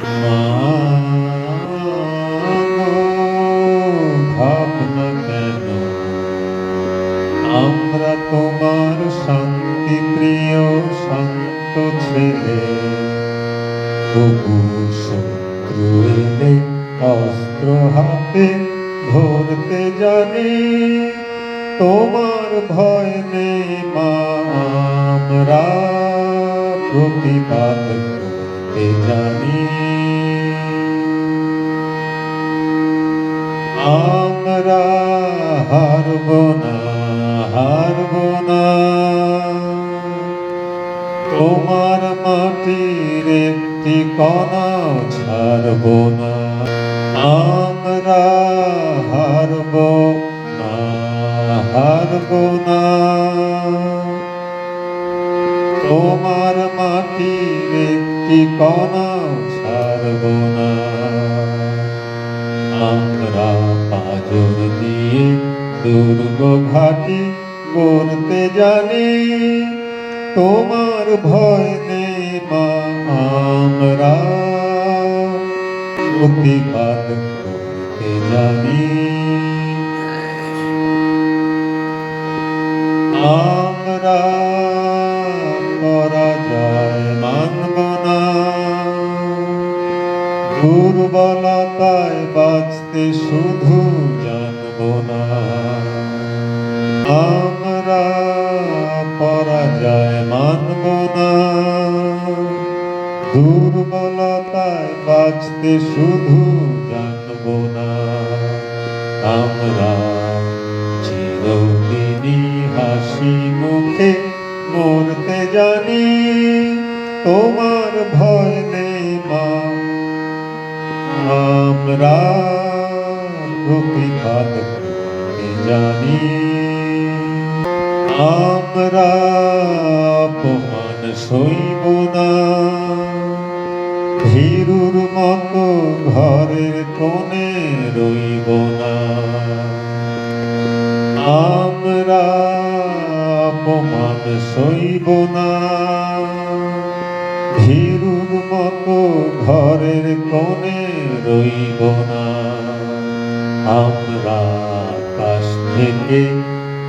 মা গো, ভাবনা কেন? আমরা তোমার শান্তি প্রিয় শান্ত ছেলে, তবু শত্রু এলে অস্ত্র হাতে ধরতে জানি। তোমার ভয় নেই মা, আমরা প্রতিবাদ করতে জানি। আমরা হারব না, হারব না, তোমার মাটির একটি কণাও ছাড়ব না। আমরা হারব না, হারব না, তোমার মাটির একটি কণাও ছাড়ব না। আমরা পাঁজর দিয়ে দুর্গ ঘাঁটি করতে জানি। তোমার ভয় নেই মা, আমরা প্রতিবাদ করতে জানি। আমরা পরাজয় মানব না, দুর্বলতায় বাঁচতে শুধু জানব না। আমরা পরাজয় মানব না, দুর্বলতায় বাঁচতে শুধু জানব না। আমরা চিরদিনই হাসি মুখে মরতে জানি। তোমার ভয় নেই মা, আমরা প্রতিবাদ করতে জানি। আমরা অপমান সইব না, ভীরুর মতো ঘরের কোণে রইব না। আমরা অপমান সইব না, ভীরুর মতো ঘরের কোণে রইব না। আমরা আকাশ থেকে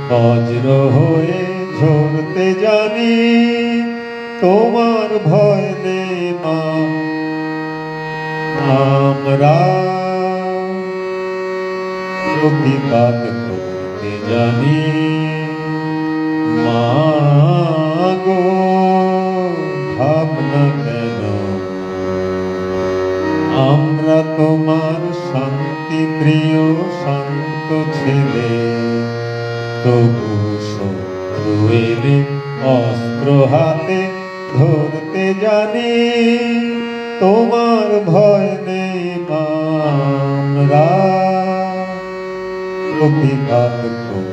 বজ্র হয়ে ঝরতে জানি। তোমার ভয় নেই মা, আমরা প্রতিবাদ করতে জানি। মা গো, ভাবনা কেন? আমরা তোমার শান্তি প্রিয় শান্ত ছেলে, তবু শত্রু এলে অস্ত্র হাতে ধরতে জানি। তোমার ভয় নেই মা, আমরা প্রতিবাদ করতে